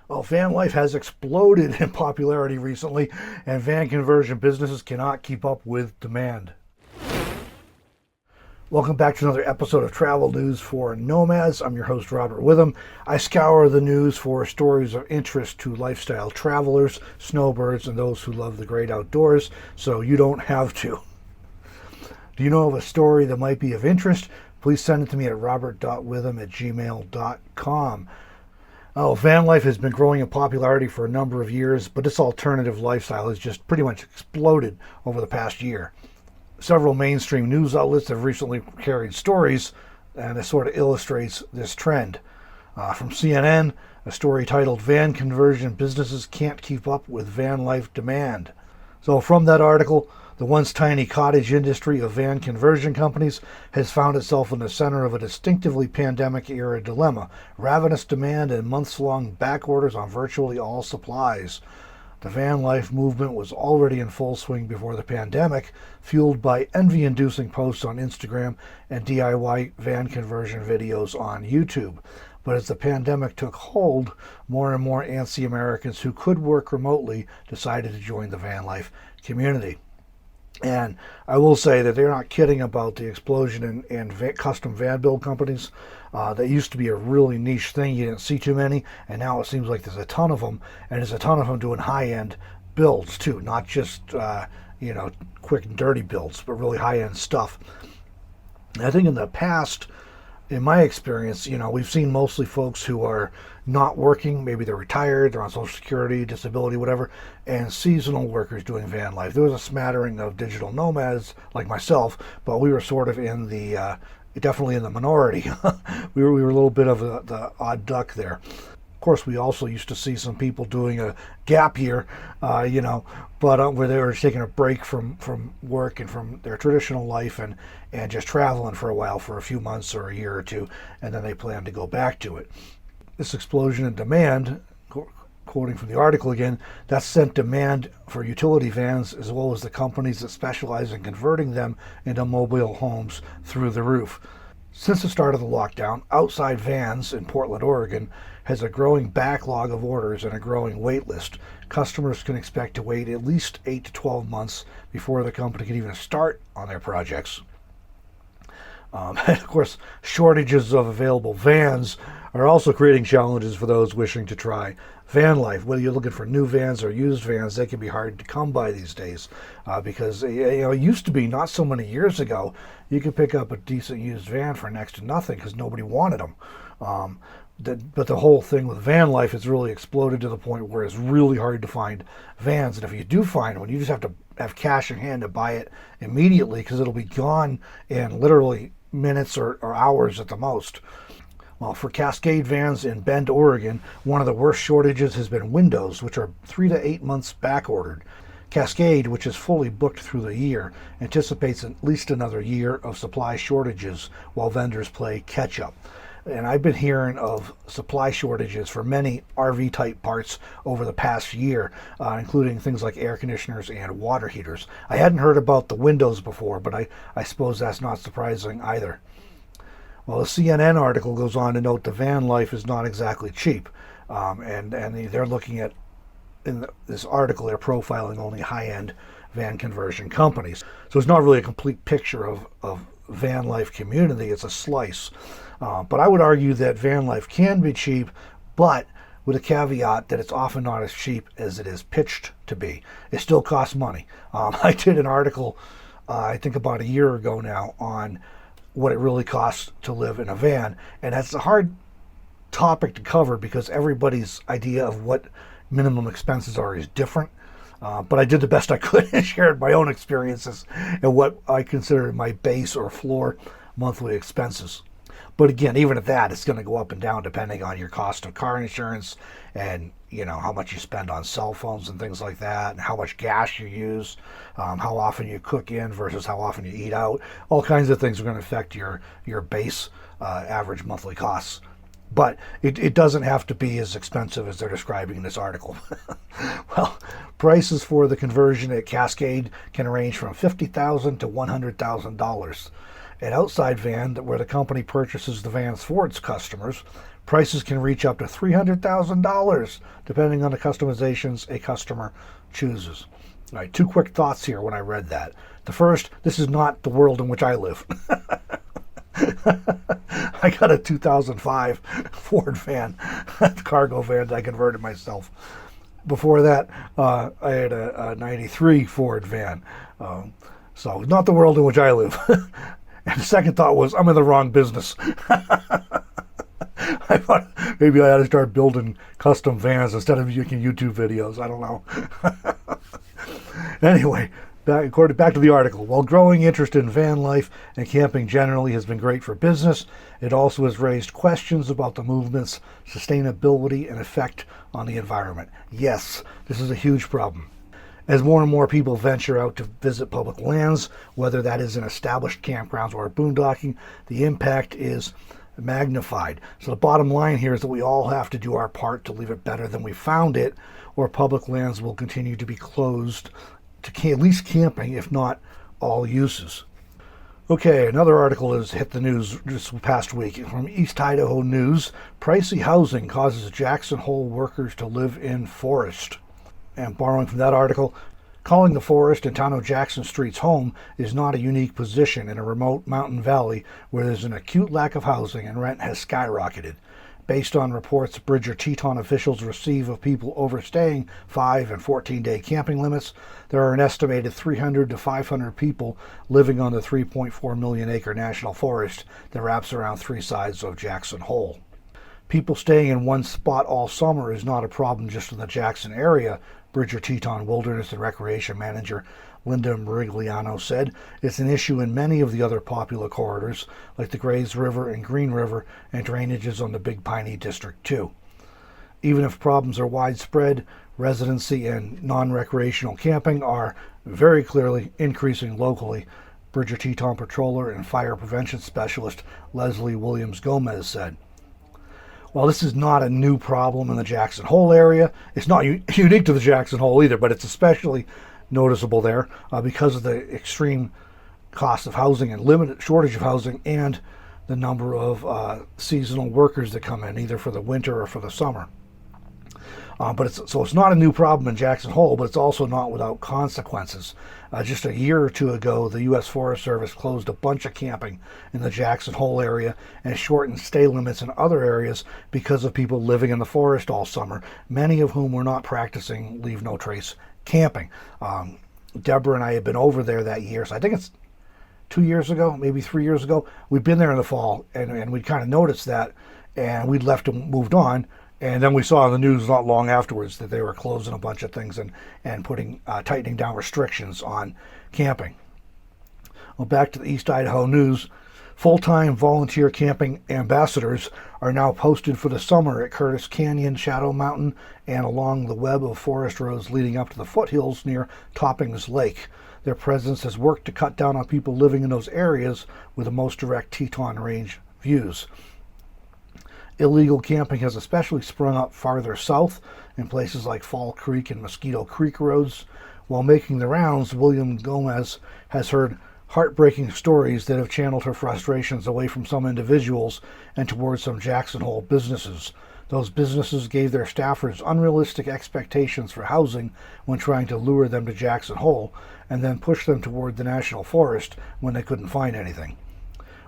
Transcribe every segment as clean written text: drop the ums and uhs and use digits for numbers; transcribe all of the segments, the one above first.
Well, van life has exploded in popularity recently, and van conversion businesses cannot keep up with demand. Welcome back to another episode of Travel News for Nomads. I'm your host, Robert Witham. I scour the news for stories of interest to lifestyle travelers, snowbirds, and those who love the great outdoors, so you don't have to. Do you know of a story that might be of interest? Please send it to me at robert.witham@gmail.com. Oh, van life has been growing in popularity for a number of years, but this alternative lifestyle has just pretty much exploded over the past year. Several mainstream news outlets have recently carried stories, and it sort of illustrates this trend. From CNN, a story titled "Van Conversion Businesses Can't Keep Up with Van Life Demand." So from that article, the once tiny cottage industry of van conversion companies has found itself in the center of a distinctively pandemic-era dilemma: ravenous demand and months-long back orders on virtually all supplies. The van life movement was already in full swing before the pandemic, fueled by envy-inducing posts on Instagram and DIY van conversion videos on YouTube. But as the pandemic took hold, more and more antsy Americans who could work remotely decided to join the van life community. And I will say that they're not kidding about the explosion in custom van build companies. That used to be a really niche thing. You didn't see too many, and now it seems like there's a ton of them, and there's a ton of them doing high-end builds too, not just quick and dirty builds, but really high-end stuff. And I think in the past, in my experience, we've seen mostly folks who are not working. Maybe they're retired, they're on Social Security, disability, whatever, and seasonal workers doing van life. There was a smattering of digital nomads like myself, but we were sort of in the definitely in the minority. we were a little bit of the odd duck there. Of course, we also used to see some people doing a gap year, but where they were taking a break from work and from their traditional life and just traveling for a while, for a few months or a year or two, and then they plan to go back to it. This explosion in demand, quoting from the article again, that sent demand for utility vans as well as the companies that specialize in converting them into mobile homes through the roof. Since the start of the lockdown, Outside Vans in Portland, Oregon, has a growing backlog of orders and a growing wait list. Customers can expect to wait at least 8 to 12 months before the company can even start on their projects. And of course, shortages of available vans are also creating challenges for those wishing to try van life. Whether you're looking for new vans or used vans, they can be hard to come by these days because it used to be, not so many years ago, you could pick up a decent used van for next to nothing because nobody wanted them. But the whole thing with van life has really exploded to the point where it's really hard to find vans. And if you do find one, you just have to have cash in hand to buy it immediately because it'll be gone in literally minutes or hours at the most. Well, for Cascade Vans in Bend, Oregon, one of the worst shortages has been windows, which are 3 to 8 months back ordered. Cascade, which is fully booked through the year, anticipates at least another year of supply shortages while vendors play catch up. And I've been hearing of supply shortages for many RV type parts over the past year, including things like air conditioners and water heaters. I hadn't heard about the windows before, but I suppose that's not surprising either. Well, the CNN article goes on to note the van life is not exactly cheap, and they're looking at, in this article, they're profiling only high-end van conversion companies. So it's not really a complete picture of van life community, it's a slice. But I would argue that van life can be cheap, but with a caveat that it's often not as cheap as it is pitched to be. It still costs money. I did an article, I think about a year ago now, on what it really costs to live in a van, and that's a hard topic to cover because everybody's idea of what minimum expenses are is different. But I did the best I could and shared my own experiences and what I consider my base or floor monthly expenses. But again, even at that, it's going to go up and down depending on your cost of car insurance and how much you spend on cell phones and things like that, and how much gas you use, how often you cook in versus how often you eat out. All kinds of things are going to affect your base average monthly costs. But it doesn't have to be as expensive as they're describing in this article. Well, prices for the conversion at Cascade can range from $50,000 to $100,000. At Outside Van, where the company purchases the vans for its customers, prices can reach up to $300,000 depending on the customizations a customer chooses. All right, two quick thoughts here when I read that. The first, this is not the world in which I live. I got a 2005 Ford van, cargo van that I converted myself. Before that, I had a 93 Ford van. So not the world in which I live. And the second thought was, I'm in the wrong business. I thought maybe I ought to start building custom vans instead of making YouTube videos. I don't know. Anyway, back to the article. While growing interest in van life and camping generally has been great for business, it also has raised questions about the movement's sustainability and effect on the environment. Yes, this is a huge problem. As more and more people venture out to visit public lands, whether that is in established campgrounds or boondocking, the impact is magnified. So the bottom line here is that we all have to do our part to leave it better than we found it, or public lands will continue to be closed to at least camping, if not all uses. Okay, another article has hit the news this past week from East Idaho News. Pricey housing causes Jackson Hole workers to live in forest. And borrowing from that article, calling the forest in town of Jackson Street's home is not a unique position in a remote mountain valley where there's an acute lack of housing and rent has skyrocketed. Based on reports Bridger Teton officials receive of people overstaying 5 and 14-day camping limits, there are an estimated 300 to 500 people living on the 3.4 million acre national forest that wraps around 3 sides of Jackson Hole. People staying in one spot all summer is not a problem just in the Jackson area, Bridger Teton Wilderness and Recreation Manager Linda Merigliano said. It's an issue in many of the other popular corridors, like the Grays River and Green River, and drainages on the Big Piney District too. Even if problems are widespread, residency and non-recreational camping are very clearly increasing locally, Bridger Teton Patroller and Fire Prevention Specialist Leslie Williams Gomez said. While this is not a new problem in the Jackson Hole area, it's not unique to the Jackson Hole either, but it's especially noticeable there because of the extreme cost of housing and limited shortage of housing and the number of seasonal workers that come in, either for the winter or for the summer. So it's not a new problem in Jackson Hole, but it's also not without consequences. Just a year or two ago, the U.S. Forest Service closed a bunch of camping in the Jackson Hole area and shortened stay limits in other areas because of people living in the forest all summer, many of whom were not practicing leave no trace camping. Deborah and I had been over there that year, so I think it's 2 years ago, maybe 3 years ago. We'd been there in the fall, and we'd kind of noticed that, and we'd left and moved on. And then we saw in the news not long afterwards that they were closing a bunch of things and putting tightening down restrictions on camping. Well, back to the East Idaho News. Full-time volunteer camping ambassadors are now posted for the summer at Curtis Canyon, Shadow Mountain, and along the web of forest roads leading up to the foothills near Toppings Lake. Their presence has worked to cut down on people living in those areas with the most direct Teton Range views. Illegal camping has especially sprung up farther south in places like Fall Creek and Mosquito Creek roads. While making the rounds, William Gomez has heard heartbreaking stories that have channeled her frustrations away from some individuals and towards some Jackson Hole businesses. Those businesses gave their staffers unrealistic expectations for housing when trying to lure them to Jackson Hole and then push them toward the National Forest when they couldn't find anything.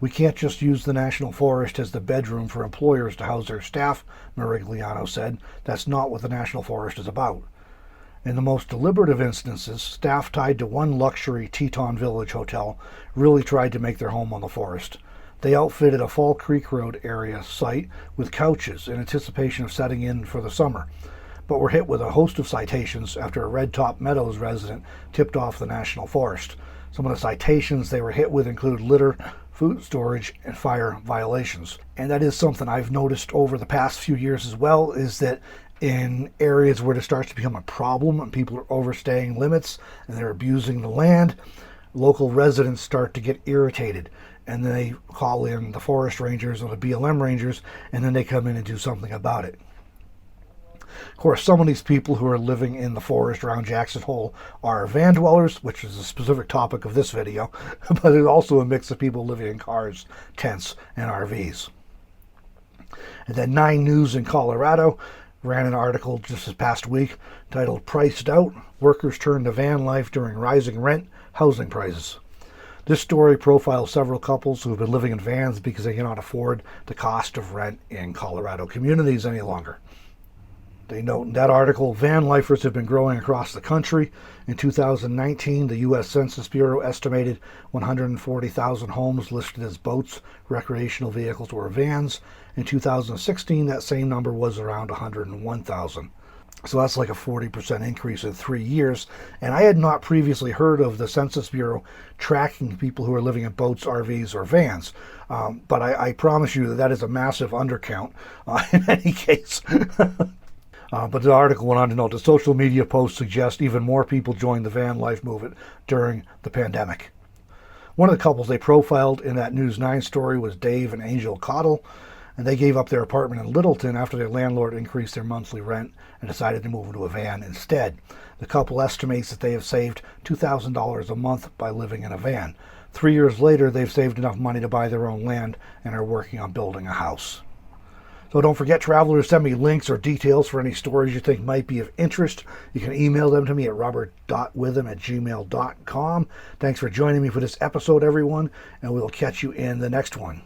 We can't just use the National Forest as the bedroom for employers to house their staff, Merigliano said. That's not what the National Forest is about. In the most deliberative instances, staff tied to one luxury Teton Village hotel really tried to make their home on the forest. They outfitted a Fall Creek Road area site with couches in anticipation of setting in for the summer, but were hit with a host of citations after a Red Top Meadows resident tipped off the National Forest. Some of the citations they were hit with include litter, food storage, and fire violations. And that is something I've noticed over the past few years as well, is that in areas where it starts to become a problem and people are overstaying limits and they're abusing the land, local residents start to get irritated and then they call in the forest rangers or the BLM rangers and then they come in and do something about it. Of course, some of these people who are living in the forest around Jackson Hole are van dwellers, which is the specific topic of this video, but it's also a mix of people living in cars, tents, and RVs. And then 9 News in Colorado ran an article just this past week titled "Priced Out, Workers Turn to Van Life During Rising Rent, Housing Prices." This story profiles several couples who have been living in vans because they cannot afford the cost of rent in Colorado communities any longer. They note in that article, van lifers have been growing across the country. In 2019, the U.S. Census Bureau estimated 140,000 homes listed as boats, recreational vehicles, or vans. In 2016, that same number was around 101,000. So that's like a 40% increase in 3 years. And I had not previously heard of the Census Bureau tracking people who are living in boats, RVs, or vans. But I promise you that is a massive undercount in any case. But the article went on to note that social media posts suggest even more people joined the van life movement during the pandemic. One of the couples they profiled in that News 9 story was Dave and Angel Cottle, and they gave up their apartment in Littleton after their landlord increased their monthly rent and decided to move into a van instead. The couple estimates that they have saved $2,000 a month by living in a van. 3 years later, they've saved enough money to buy their own land and are working on building a house. So don't forget, travelers, send me links or details for any stories you think might be of interest. You can email them to me at robert.witham@gmail.com. Thanks for joining me for this episode, everyone, and we'll catch you in the next one.